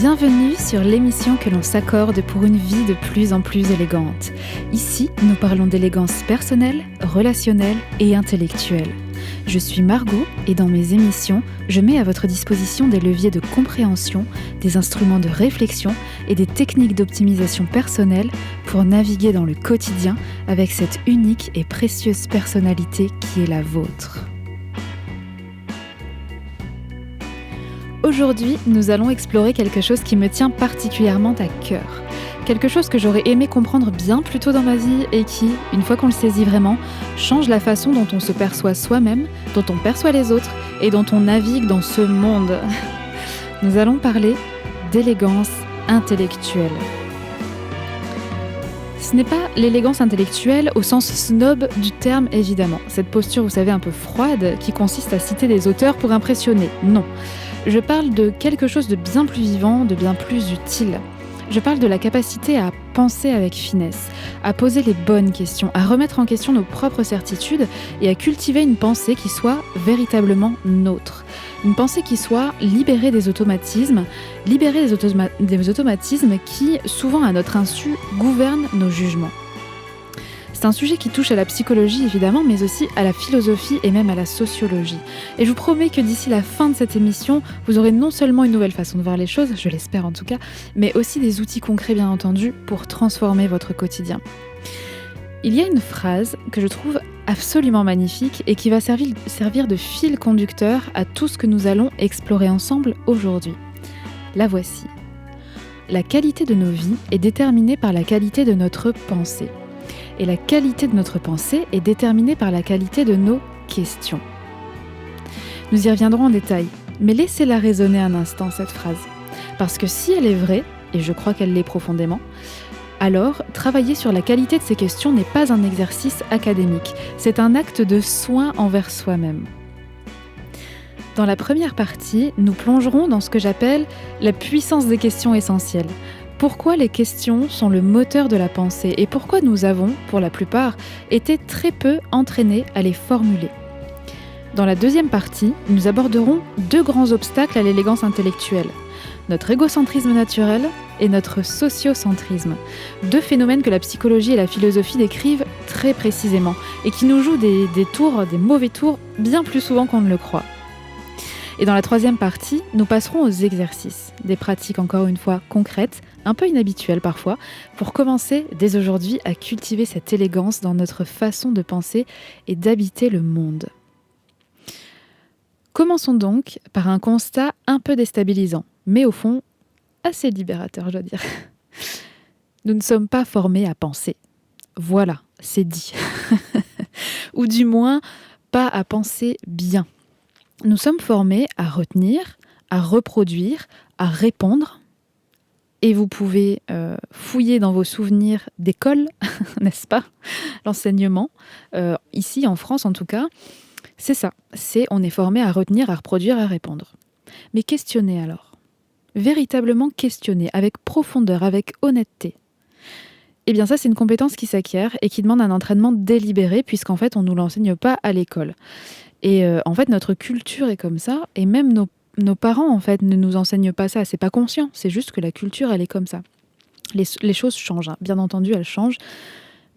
Bienvenue sur l'émission que l'on s'accorde pour une vie de plus en plus élégante. Ici, nous parlons d'élégance personnelle, relationnelle et intellectuelle. Je suis Margot et dans mes émissions, je mets à votre disposition des leviers de compréhension, des instruments de réflexion et des techniques d'optimisation personnelle pour naviguer dans le quotidien avec cette unique et précieuse personnalité qui est la vôtre. Aujourd'hui, nous allons explorer quelque chose qui me tient particulièrement à cœur. Quelque chose que j'aurais aimé comprendre bien plus tôt dans ma vie et qui, une fois qu'on le saisit vraiment, change la façon dont on se perçoit soi-même, dont on perçoit les autres et dont on navigue dans ce monde. Nous allons parler d'élégance intellectuelle. Ce n'est pas l'élégance intellectuelle au sens snob du terme, évidemment. Cette posture, vous savez, un peu froide, qui consiste à citer des auteurs pour impressionner. Non. Je parle de quelque chose de bien plus vivant, de bien plus utile. Je parle de la capacité à penser avec finesse, à poser les bonnes questions, à remettre en question nos propres certitudes et à cultiver une pensée qui soit véritablement nôtre. Une pensée qui soit libérée des automatismes, des automatismes qui, souvent à notre insu, gouvernent nos jugements. C'est un sujet qui touche à la psychologie évidemment, mais aussi à la philosophie et même à la sociologie. Et je vous promets que d'ici la fin de cette émission, vous aurez non seulement une nouvelle façon de voir les choses, je l'espère en tout cas, mais aussi des outils concrets bien entendu pour transformer votre quotidien. Il y a une phrase que je trouve absolument magnifique et qui va servir de fil conducteur à tout ce que nous allons explorer ensemble aujourd'hui. La voici. La qualité de nos vies est déterminée par la qualité de notre pensée. Et la qualité de notre pensée est déterminée par la qualité de nos questions. Nous y reviendrons en détail, mais laissez-la résonner un instant cette phrase. Parce que si elle est vraie, et je crois qu'elle l'est profondément, alors travailler sur la qualité de ces questions n'est pas un exercice académique, c'est un acte de soin envers soi-même. Dans la première partie, nous plongerons dans ce que j'appelle la puissance des questions essentielles. Pourquoi les questions sont le moteur de la pensée et pourquoi nous avons, pour la plupart, été très peu entraînés à les formuler. Dans la deuxième partie, nous aborderons deux grands obstacles à l'élégance intellectuelle. Notre égocentrisme naturel et notre sociocentrisme. Deux phénomènes que la psychologie et la philosophie décrivent très précisément et qui nous jouent des mauvais tours, bien plus souvent qu'on ne le croit. Et dans la troisième partie, nous passerons aux exercices, des pratiques encore une fois concrètes, un peu inhabituelles parfois, pour commencer dès aujourd'hui à cultiver cette élégance dans notre façon de penser et d'habiter le monde. Commençons donc par un constat un peu déstabilisant, mais au fond assez libérateur, je dois dire. Nous ne sommes pas formés à penser. Voilà, c'est dit. Ou du moins, pas à penser bien. Nous sommes formés à retenir, à reproduire, à répondre. Et vous pouvez fouiller dans vos souvenirs d'école, n'est-ce pas ? L'enseignement, ici en France en tout cas, c'est ça. On est formé à retenir, à reproduire, à répondre. Mais questionner alors. Véritablement questionner, avec profondeur, avec honnêteté. Eh bien ça, c'est une compétence qui s'acquiert et qui demande un entraînement délibéré, puisqu'en fait, on ne nous l'enseigne pas à l'école. Et en fait, notre culture est comme ça, et même nos parents, en fait, ne nous enseignent pas ça. C'est pas conscient, c'est juste que la culture, elle est comme ça. Les choses changent, hein. Bien entendu, elles changent.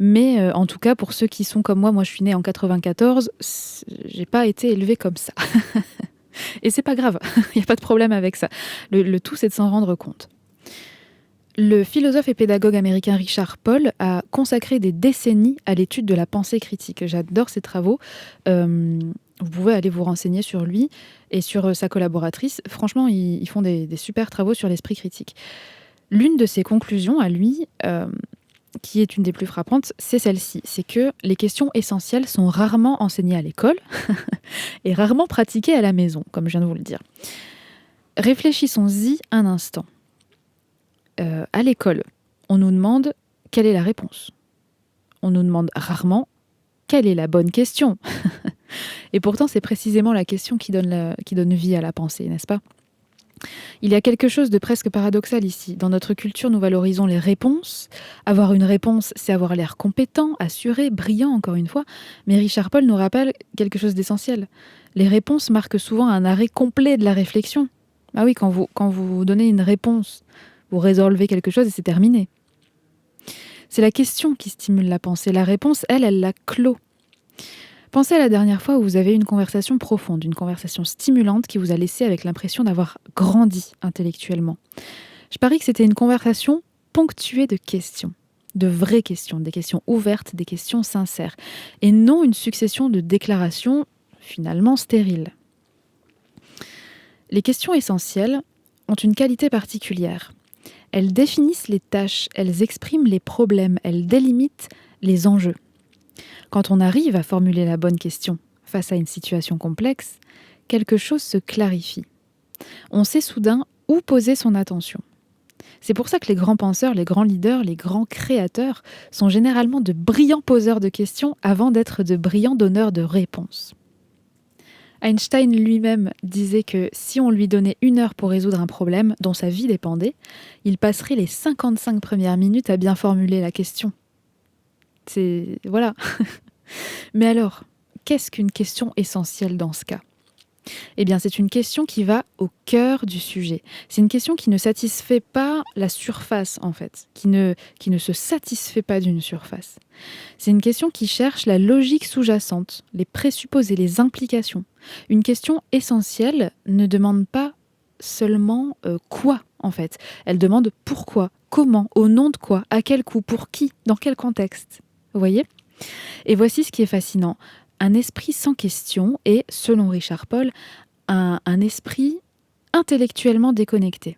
Mais en tout cas, pour ceux qui sont comme moi je suis née en 94, j'ai pas été élevée comme ça. Et c'est pas grave, il n'y a pas de problème avec ça. Le tout, c'est de s'en rendre compte. Le philosophe et pédagogue américain Richard Paul a consacré des décennies à l'étude de la pensée critique. J'adore ses travaux. Vous pouvez aller vous renseigner sur lui et sur sa collaboratrice. Franchement, ils font des super travaux sur l'esprit critique. L'une de ses conclusions à lui, qui est une des plus frappantes, c'est celle-ci. C'est que les questions essentielles sont rarement enseignées à l'école et rarement pratiquées à la maison, comme je viens de vous le dire. Réfléchissons-y un instant. À l'école, on nous demande quelle est la réponse. On nous demande rarement quelle est la bonne question. Et pourtant, c'est précisément la question qui donne vie à la pensée, n'est-ce pas ? Il y a quelque chose de presque paradoxal ici. Dans notre culture, nous valorisons les réponses. Avoir une réponse, c'est avoir l'air compétent, assuré, brillant, encore une fois. Mais Richard Paul nous rappelle quelque chose d'essentiel. Les réponses marquent souvent un arrêt complet de la réflexion. Ah oui, quand vous donnez une réponse, vous résolvez quelque chose et c'est terminé. C'est la question qui stimule la pensée. La réponse, elle la clôt. Pensez à la dernière fois où vous avez eu une conversation profonde, une conversation stimulante qui vous a laissé avec l'impression d'avoir grandi intellectuellement. Je parie que c'était une conversation ponctuée de questions, de vraies questions, des questions ouvertes, des questions sincères, et non une succession de déclarations finalement stériles. Les questions essentielles ont une qualité particulière. Elles définissent les tâches, elles expriment les problèmes, elles délimitent les enjeux. Quand on arrive à formuler la bonne question face à une situation complexe, quelque chose se clarifie. On sait soudain où poser son attention. C'est pour ça que les grands penseurs, les grands leaders, les grands créateurs sont généralement de brillants poseurs de questions avant d'être de brillants donneurs de réponses. Einstein lui-même disait que si on lui donnait 1 heure pour résoudre un problème dont sa vie dépendait, il passerait les 55 premières minutes à bien formuler la question. Voilà. Mais alors, qu'est-ce qu'une question essentielle dans ce cas ? Eh bien, c'est une question qui va au cœur du sujet. C'est une question qui ne satisfait pas la surface, en fait, qui ne se satisfait pas d'une surface. C'est une question qui cherche la logique sous-jacente, les présupposés, les implications. Une question essentielle ne demande pas seulement quoi, en fait. Elle demande pourquoi, comment, au nom de quoi, à quel coût, pour qui, dans quel contexte. Vous voyez ? Et voici ce qui est fascinant. Un esprit sans question est, selon Richard Paul, un esprit intellectuellement déconnecté.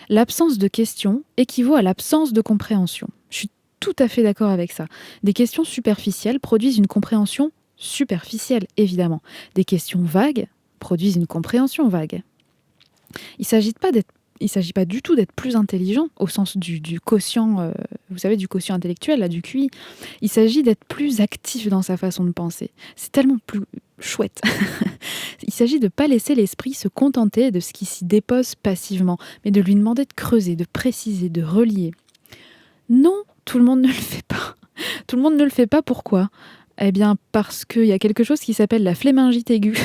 L'absence de questions équivaut à l'absence de compréhension. Je suis tout à fait d'accord avec ça. Des questions superficielles produisent une compréhension superficielle, évidemment. Des questions vagues produisent une compréhension vague. Il ne s'agit pas du tout d'être plus intelligent au sens du quotient, vous savez, du quotient intellectuel, là, du QI. Il s'agit d'être plus actif dans sa façon de penser. C'est tellement plus chouette. Il s'agit de ne pas laisser l'esprit se contenter de ce qui s'y dépose passivement, mais de lui demander de creuser, de préciser, de relier. Non, tout le monde ne le fait pas. Tout le monde ne le fait pas, pourquoi ? Eh bien, parce qu'il y a quelque chose qui s'appelle la flémingite aiguë.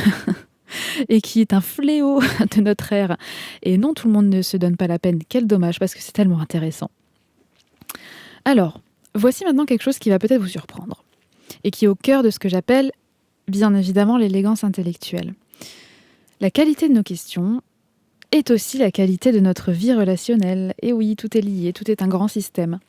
Et qui est un fléau de notre ère. Et non, tout le monde ne se donne pas la peine. Quel dommage, parce que c'est tellement intéressant. Alors, voici maintenant quelque chose qui va peut-être vous surprendre, et qui est au cœur de ce que j'appelle, bien évidemment, l'élégance intellectuelle. La qualité de nos questions est aussi la qualité de notre vie relationnelle. Et oui, tout est lié, tout est un grand système.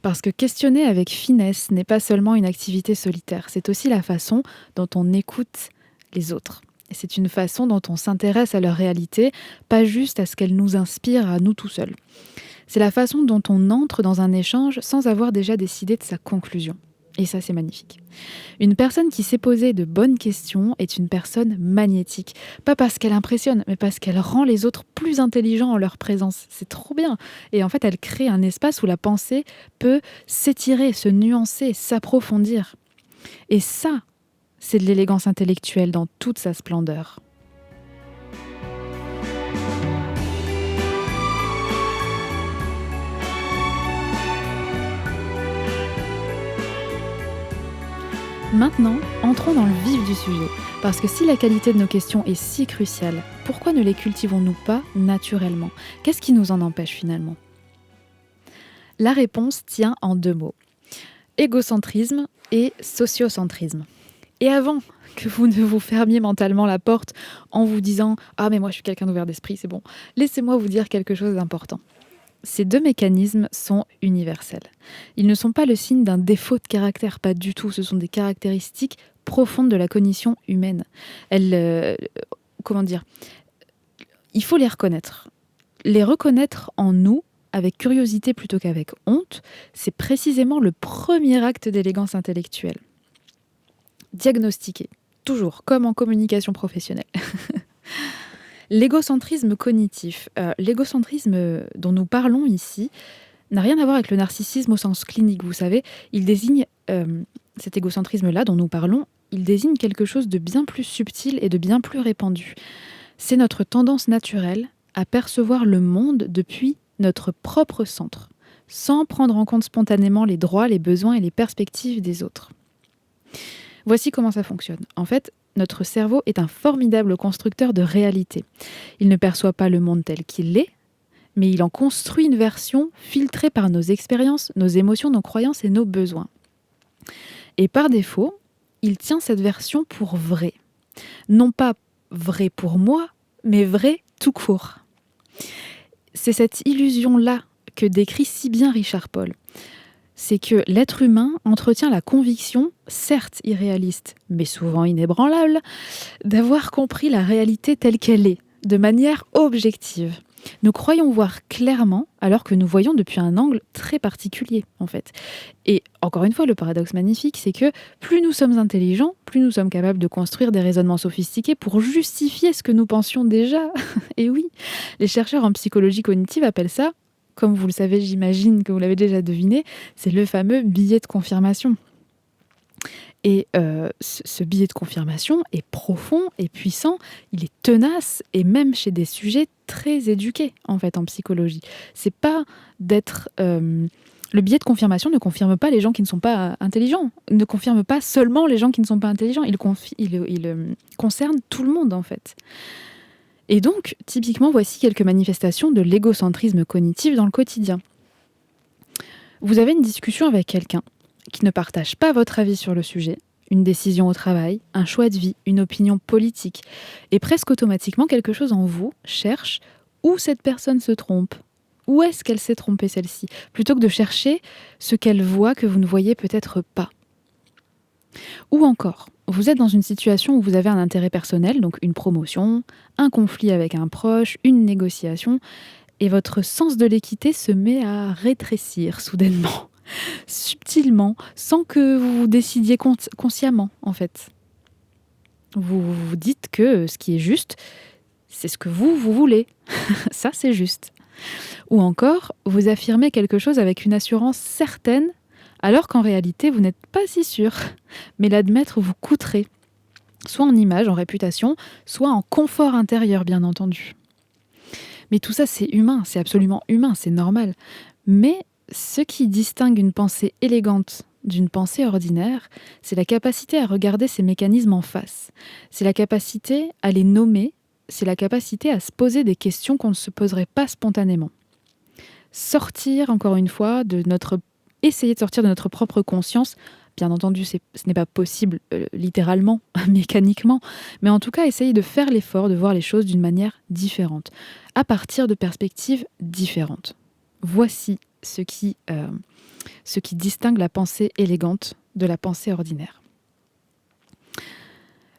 Parce que questionner avec finesse n'est pas seulement une activité solitaire, c'est aussi la façon dont on écoute les autres. Et c'est une façon dont on s'intéresse à leur réalité, pas juste à ce qu'elle nous inspire à nous tout seuls. C'est la façon dont on entre dans un échange sans avoir déjà décidé de sa conclusion. Et ça, c'est magnifique. Une personne qui sait poser de bonnes questions est une personne magnétique. Pas parce qu'elle impressionne, mais parce qu'elle rend les autres plus intelligents en leur présence. C'est trop bien. Et en fait, elle crée un espace où la pensée peut s'étirer, se nuancer, s'approfondir. Et ça, c'est de l'élégance intellectuelle dans toute sa splendeur. Maintenant, entrons dans le vif du sujet. Parce que si la qualité de nos questions est si cruciale, pourquoi ne les cultivons-nous pas naturellement ? Qu'est-ce qui nous en empêche finalement ? La réponse tient en 2 mots. Égocentrisme et sociocentrisme. Et avant que vous ne vous fermiez mentalement la porte en vous disant « Ah mais moi je suis quelqu'un d'ouvert d'esprit, c'est bon », laissez-moi vous dire quelque chose d'important. Ces 2 mécanismes sont universels. Ils ne sont pas le signe d'un défaut de caractère, pas du tout. Ce sont des caractéristiques profondes de la cognition humaine. Il faut les reconnaître. Les reconnaître en nous, avec curiosité plutôt qu'avec honte, c'est précisément le premier acte d'élégance intellectuelle. Diagnostiquer, toujours, comme en communication professionnelle. L'égocentrisme cognitif. L'égocentrisme dont nous parlons ici n'a rien à voir avec le narcissisme au sens clinique, vous savez. Il désigne, cet égocentrisme-là dont nous parlons, il désigne quelque chose de bien plus subtil et de bien plus répandu. C'est notre tendance naturelle à percevoir le monde depuis notre propre centre, sans prendre en compte spontanément les droits, les besoins et les perspectives des autres. Voici comment ça fonctionne. En fait, notre cerveau est un formidable constructeur de réalité. Il ne perçoit pas le monde tel qu'il est, mais il en construit une version filtrée par nos expériences, nos émotions, nos croyances et nos besoins. Et par défaut, il tient cette version pour vraie. Non pas vrai pour moi, mais vrai tout court. C'est cette illusion-là que décrit si bien Richard Paul. C'est que l'être humain entretient la conviction, certes irréaliste, mais souvent inébranlable, d'avoir compris la réalité telle qu'elle est, de manière objective. Nous croyons voir clairement, alors que nous voyons depuis un angle très particulier, en fait. Et encore une fois, le paradoxe magnifique, c'est que plus nous sommes intelligents, plus nous sommes capables de construire des raisonnements sophistiqués pour justifier ce que nous pensions déjà. Et oui, les chercheurs en psychologie cognitive appellent ça, comme vous le savez, j'imagine que vous l'avez déjà deviné, c'est le fameux biais de confirmation. Et ce biais de confirmation est profond et puissant, il est tenace, et même chez des sujets très éduqués, en fait, en psychologie. C'est pas d'être... le biais de confirmation ne confirme pas les gens qui ne sont pas intelligents, ne confirme pas seulement les gens qui ne sont pas intelligents, il concerne tout le monde, en fait. Et donc, typiquement, voici quelques manifestations de l'égocentrisme cognitif dans le quotidien. Vous avez une discussion avec quelqu'un qui ne partage pas votre avis sur le sujet, une décision au travail, un choix de vie, une opinion politique, et presque automatiquement quelque chose en vous cherche où cette personne se trompe. Où est-ce qu'elle s'est trompée, celle-ci, plutôt que de chercher ce qu'elle voit que vous ne voyez peut-être pas. Ou encore, vous êtes dans une situation où vous avez un intérêt personnel, donc une promotion, un conflit avec un proche, une négociation, et votre sens de l'équité se met à rétrécir soudainement, subtilement, sans que vous vous décidiez consciemment, en fait. Vous vous dites que ce qui est juste, c'est ce que vous voulez. Ça, c'est juste. Ou encore, vous affirmez quelque chose avec une assurance certaine, alors qu'en réalité, vous n'êtes pas si sûr. Mais l'admettre vous coûterait, soit en image, en réputation, soit en confort intérieur, bien entendu. Mais tout ça, c'est humain, c'est absolument humain, c'est normal. Mais ce qui distingue une pensée élégante d'une pensée ordinaire, c'est la capacité à regarder ces mécanismes en face. C'est la capacité à les nommer, c'est la capacité à se poser des questions qu'on ne se poserait pas spontanément. Sortir, encore une fois, essayer de sortir de notre propre conscience. Bien entendu, ce n'est pas possible littéralement, mécaniquement, mais en tout cas, essayer de faire l'effort de voir les choses d'une manière différente, à partir de perspectives différentes. Voici ce qui distingue la pensée élégante de la pensée ordinaire.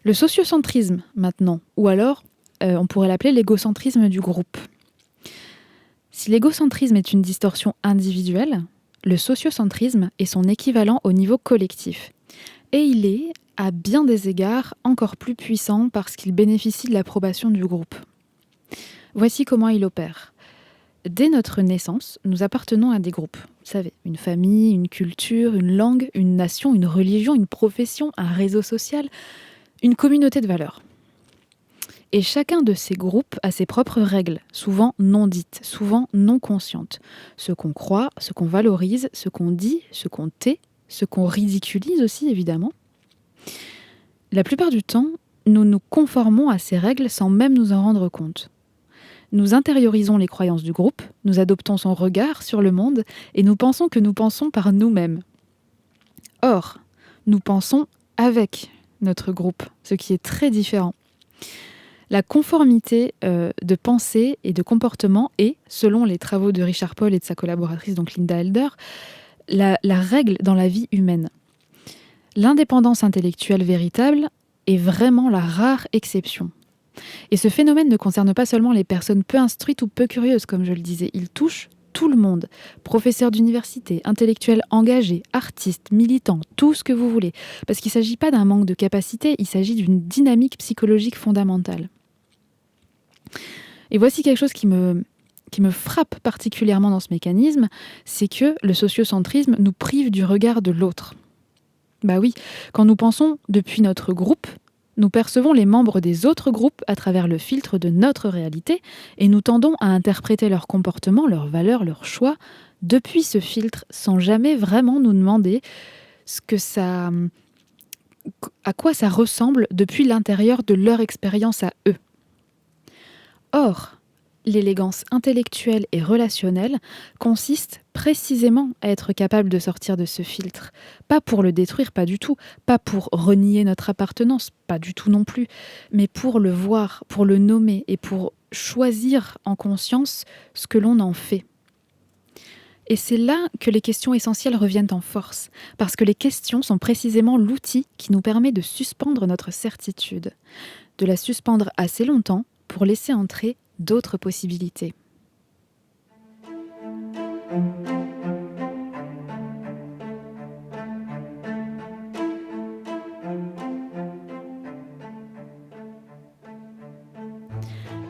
Le sociocentrisme, maintenant, ou alors on pourrait l'appeler l'égocentrisme du groupe. Si l'égocentrisme est une distorsion individuelle, le sociocentrisme est son équivalent au niveau collectif. Et il est, à bien des égards, encore plus puissant parce qu'il bénéficie de l'approbation du groupe. Voici comment il opère. Dès notre naissance, nous appartenons à des groupes. Vous savez, une famille, une culture, une langue, une nation, une religion, une profession, un réseau social, une communauté de valeurs. Et chacun de ces groupes a ses propres règles, souvent non dites, souvent non conscientes. Ce qu'on croit, ce qu'on valorise, ce qu'on dit, ce qu'on tait, ce qu'on ridiculise aussi, évidemment. La plupart du temps, nous nous conformons à ces règles sans même nous en rendre compte. Nous intériorisons les croyances du groupe, nous adoptons son regard sur le monde et nous pensons que nous pensons par nous-mêmes. Or, nous pensons avec notre groupe, ce qui est très différent. La conformité de pensée et de comportement est, selon les travaux de Richard Paul et de sa collaboratrice, donc Linda Elder, la règle dans la vie humaine. L'indépendance intellectuelle véritable est vraiment la rare exception. Et ce phénomène ne concerne pas seulement les personnes peu instruites ou peu curieuses, comme je le disais, il touche tout le monde. Professeurs d'université, intellectuels engagés, artistes, militants, tout ce que vous voulez. Parce qu'il ne s'agit pas d'un manque de capacité, il s'agit d'une dynamique psychologique fondamentale. Et voici quelque chose qui me frappe particulièrement dans ce mécanisme, c'est que le sociocentrisme nous prive du regard de l'autre. Bah oui, quand nous pensons depuis notre groupe, nous percevons les membres des autres groupes à travers le filtre de notre réalité et nous tendons à interpréter leur comportement, leurs valeurs, leurs choix depuis ce filtre sans jamais vraiment nous demander ce que ça à quoi ça ressemble depuis l'intérieur de leur expérience à eux. Or, l'élégance intellectuelle et relationnelle consiste précisément à être capable de sortir de ce filtre. Pas pour le détruire, pas du tout. Pas pour renier notre appartenance, pas du tout non plus. Mais pour le voir, pour le nommer et pour choisir en conscience ce que l'on en fait. Et c'est là que les questions essentielles reviennent en force, parce que les questions sont précisément l'outil qui nous permet de suspendre notre certitude, de la suspendre assez longtemps pour laisser entrer d'autres possibilités.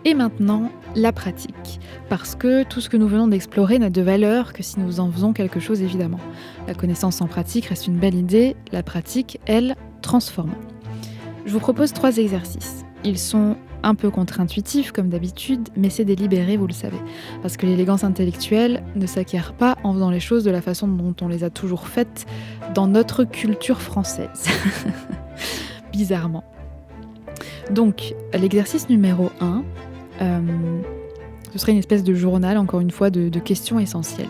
Et maintenant, la pratique. Parce que tout ce que nous venons d'explorer n'a de valeur que si nous en faisons quelque chose, évidemment. La connaissance en pratique reste une belle idée, la pratique, elle, transforme. Je vous propose 3 exercices. Ils sont un peu contre-intuitifs, comme d'habitude, mais c'est délibéré, vous le savez. Parce que l'élégance intellectuelle ne s'acquiert pas en faisant les choses de la façon dont on les a toujours faites dans notre culture française. Bizarrement. Donc, l'exercice numéro 1, ce serait une espèce de journal, encore une fois, de questions essentielles.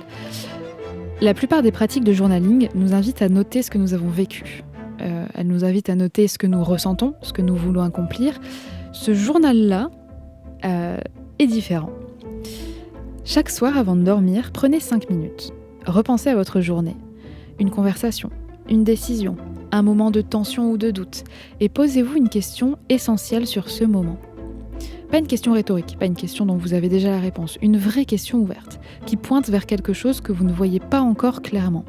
La plupart des pratiques de journaling nous invitent à noter ce que nous avons vécu. Elles nous invitent à noter ce que nous ressentons, ce que nous voulons accomplir. Ce journal-là est différent. Chaque soir, avant de dormir, prenez 5 minutes. Repensez à votre journée. Une conversation, une décision, un moment de tension ou de doute. Et posez-vous une question essentielle sur ce moment. Pas une question rhétorique, pas une question dont vous avez déjà la réponse. Une vraie question ouverte, qui pointe vers quelque chose que vous ne voyez pas encore clairement.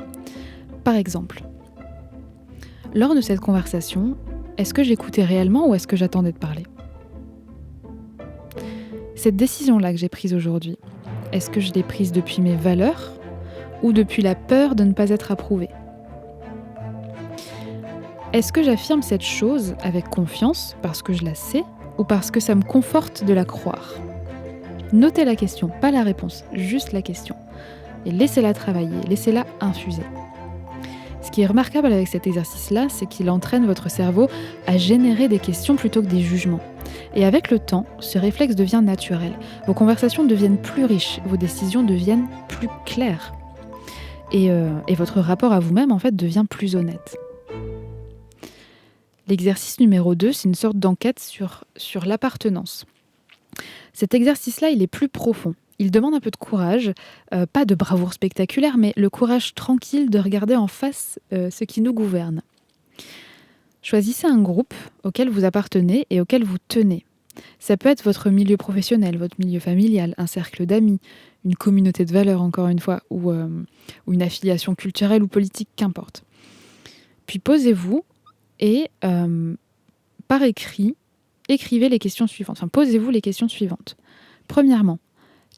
Par exemple, lors de cette conversation, est-ce que j'écoutais réellement ou est-ce que j'attendais de parler ? Cette décision-là que j'ai prise aujourd'hui, est-ce que je l'ai prise depuis mes valeurs ou depuis la peur de ne pas être approuvée ? Est-ce que j'affirme cette chose avec confiance parce que je la sais ou parce que ça me conforte de la croire ? Notez la question, pas la réponse, juste la question. Et laissez-la travailler, laissez-la infuser. Ce qui est remarquable avec cet exercice-là, c'est qu'il entraîne votre cerveau à générer des questions plutôt que des jugements. Et avec le temps, ce réflexe devient naturel. Vos conversations deviennent plus riches, vos décisions deviennent plus claires. Et votre rapport à vous-même, en fait, devient plus honnête. L'exercice numéro 2, c'est une sorte d'enquête sur l'appartenance. Cet exercice-là, il est plus profond. Il demande un peu de courage, pas de bravoure spectaculaire, mais le courage tranquille de regarder en face ce qui nous gouverne. Choisissez un groupe auquel vous appartenez et auquel vous tenez. Ça peut être votre milieu professionnel, votre milieu familial, un cercle d'amis, une communauté de valeurs, encore une fois, ou une affiliation culturelle ou politique, qu'importe. Puis posez-vous et, par écrit, écrivez les questions suivantes. Enfin, posez-vous les questions suivantes. Premièrement,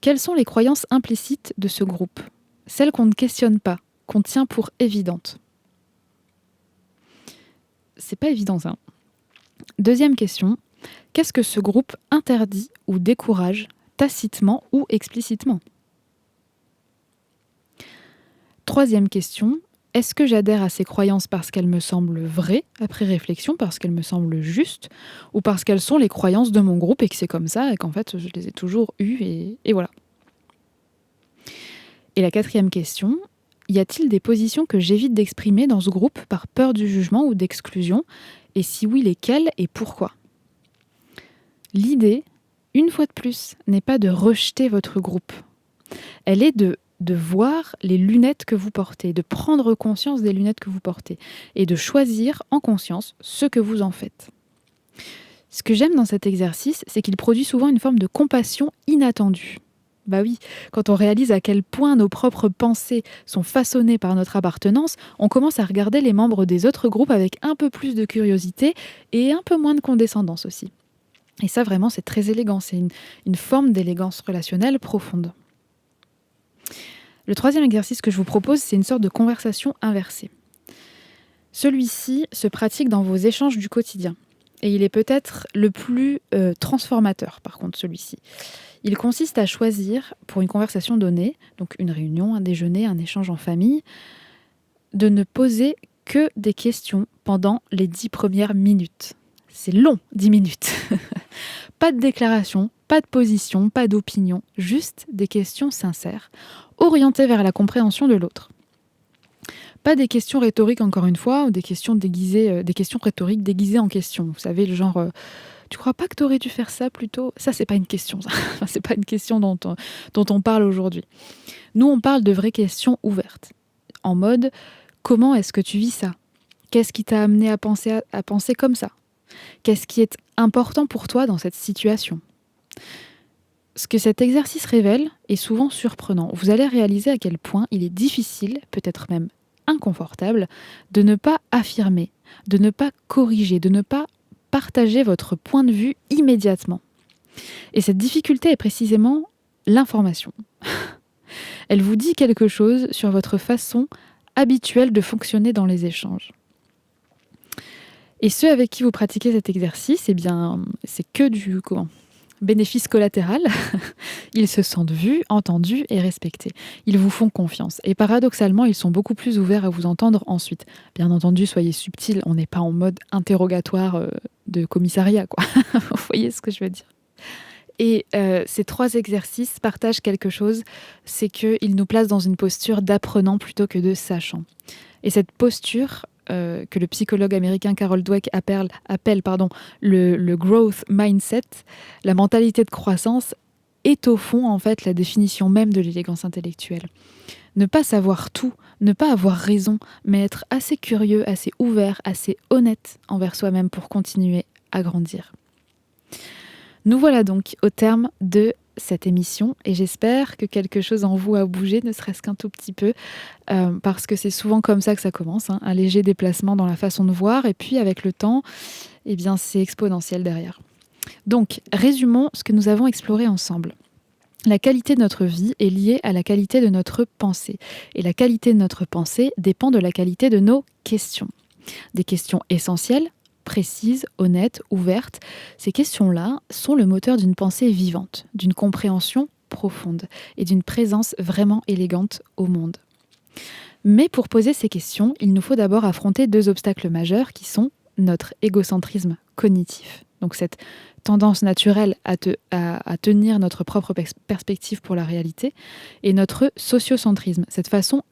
quelles sont les croyances implicites de ce groupe ? Celles qu'on ne questionne pas, qu'on tient pour évidentes. C'est pas évident, ça. Deuxième question, qu'est-ce que ce groupe interdit ou décourage, tacitement ou explicitement ? Troisième question, est-ce que j'adhère à ces croyances parce qu'elles me semblent vraies, après réflexion, parce qu'elles me semblent justes, ou parce qu'elles sont les croyances de mon groupe et que c'est comme ça, et qu'en fait, je les ai toujours eues, et voilà. Et la quatrième question, y a-t-il des positions que j'évite d'exprimer dans ce groupe par peur du jugement ou d'exclusion, et si oui, lesquelles et pourquoi ? L'idée, une fois de plus, n'est pas de rejeter votre groupe. Elle est de voir les lunettes que vous portez, de prendre conscience des lunettes que vous portez et de choisir en conscience ce que vous en faites. Ce que j'aime dans cet exercice, c'est qu'il produit souvent une forme de compassion inattendue. Bah oui, quand on réalise à quel point nos propres pensées sont façonnées par notre appartenance, on commence à regarder les membres des autres groupes avec un peu plus de curiosité et un peu moins de condescendance aussi. Et ça, vraiment, c'est très élégant. C'est une forme d'élégance relationnelle profonde. Le troisième exercice que je vous propose, c'est une sorte de conversation inversée. Celui-ci se pratique dans vos échanges du quotidien. Et il est peut-être le plus transformateur, par contre, celui-ci. Il consiste à choisir, pour une conversation donnée, donc une réunion, un déjeuner, un échange en famille, de ne poser que des questions pendant les 10 premières minutes. C'est long, 10 minutes. Pas de déclaration, pas de position, pas d'opinion, juste des questions sincères, orientées vers la compréhension de l'autre. Pas des questions rhétoriques, encore une fois, ou des questions rhétoriques déguisées en questions. Vous savez, le genre tu crois pas que tu aurais dû faire ça plutôt ? Ça, c'est pas une question. Ça. Enfin, c'est pas une question dont on parle aujourd'hui. Nous, on parle de vraies questions ouvertes. En mode, comment est-ce que tu vis ça ? Qu'est-ce qui t'a amené à penser comme ça ? Qu'est-ce qui est important pour toi dans cette situation ? Ce que cet exercice révèle est souvent surprenant. Vous allez réaliser à quel point il est difficile, peut-être même inconfortable, de ne pas affirmer, de ne pas corriger, de ne pas partager votre point de vue immédiatement. Et cette difficulté est précisément l'information. Elle vous dit quelque chose sur votre façon habituelle de fonctionner dans les échanges. Et ceux avec qui vous pratiquez cet exercice, eh bien, c'est que du bénéfice collatéral. Ils se sentent vus, entendus et respectés. Ils vous font confiance. Et paradoxalement, ils sont beaucoup plus ouverts à vous entendre ensuite. Bien entendu, soyez subtils, on n'est pas en mode interrogatoire de commissariat, quoi. Vous voyez ce que je veux dire ? Et ces 3 exercices partagent quelque chose, c'est qu'ils nous placent dans une posture d'apprenant plutôt que de sachant. Et cette posture, que le psychologue américain Carol Dweck appelle le growth mindset, la mentalité de croissance, est au fond en fait la définition même de l'élégance intellectuelle. Ne pas savoir tout, ne pas avoir raison, mais être assez curieux, assez ouvert, assez honnête envers soi-même pour continuer à grandir. Nous voilà donc au terme de cette émission et j'espère que quelque chose en vous a bougé, ne serait-ce qu'un tout petit peu, parce que c'est souvent comme ça que ça commence, un léger déplacement dans la façon de voir et puis avec le temps, eh bien, c'est exponentiel derrière. Donc, résumons ce que nous avons exploré ensemble. La qualité de notre vie est liée à la qualité de notre pensée. Et la qualité de notre pensée dépend de la qualité de nos questions. Des questions essentielles, précises, honnêtes, ouvertes. Ces questions-là sont le moteur d'une pensée vivante, d'une compréhension profonde et d'une présence vraiment élégante au monde. Mais pour poser ces questions, il nous faut d'abord affronter 2 obstacles majeurs qui sont notre égocentrisme cognitif. Donc cette tendance naturelle à tenir notre propre perspective pour la réalité, et notre sociocentrisme, cette façon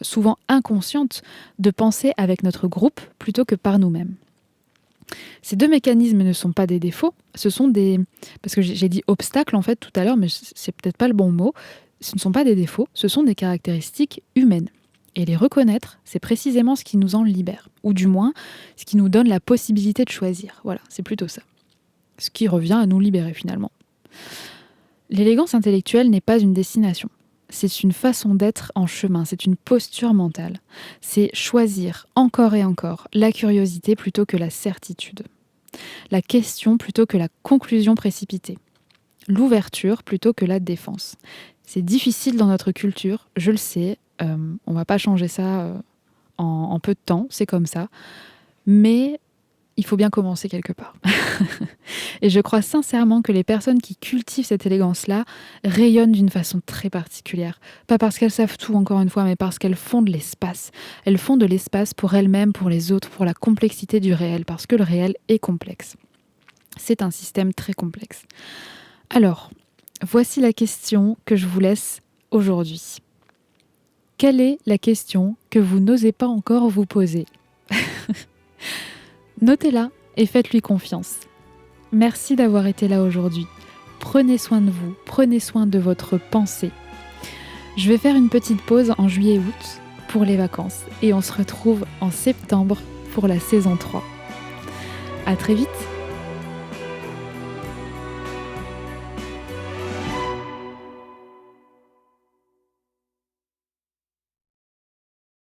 souvent inconsciente de penser avec notre groupe plutôt que par nous-mêmes. Ces 2 mécanismes ne sont pas des défauts, ce sont des... Parce que j'ai dit obstacles en fait tout à l'heure, mais c'est peut-être pas le bon mot. Ce ne sont pas des défauts, ce sont des caractéristiques humaines. Et les reconnaître, c'est précisément ce qui nous en libère, ou du moins ce qui nous donne la possibilité de choisir. Voilà, c'est plutôt ça. Ce qui revient à nous libérer finalement. L'élégance intellectuelle n'est pas une destination. C'est une façon d'être en chemin, c'est une posture mentale. C'est choisir encore et encore la curiosité plutôt que la certitude. La question plutôt que la conclusion précipitée. L'ouverture plutôt que la défense. C'est difficile dans notre culture, je le sais, on ne va pas changer ça en peu de temps, c'est comme ça. Mais il faut bien commencer quelque part. Et je crois sincèrement que les personnes qui cultivent cette élégance-là rayonnent d'une façon très particulière. Pas parce qu'elles savent tout, encore une fois, mais parce qu'elles font de l'espace. Elles font de l'espace pour elles-mêmes, pour les autres, pour la complexité du réel, parce que le réel est complexe. C'est un système très complexe. Alors, voici la question que je vous laisse aujourd'hui. Quelle est la question que vous n'osez pas encore vous poser ? Notez-la et faites-lui confiance. Merci d'avoir été là aujourd'hui. Prenez soin de vous, prenez soin de votre pensée. Je vais faire une petite pause en juillet-août pour les vacances et on se retrouve en septembre pour la saison 3. À très vite.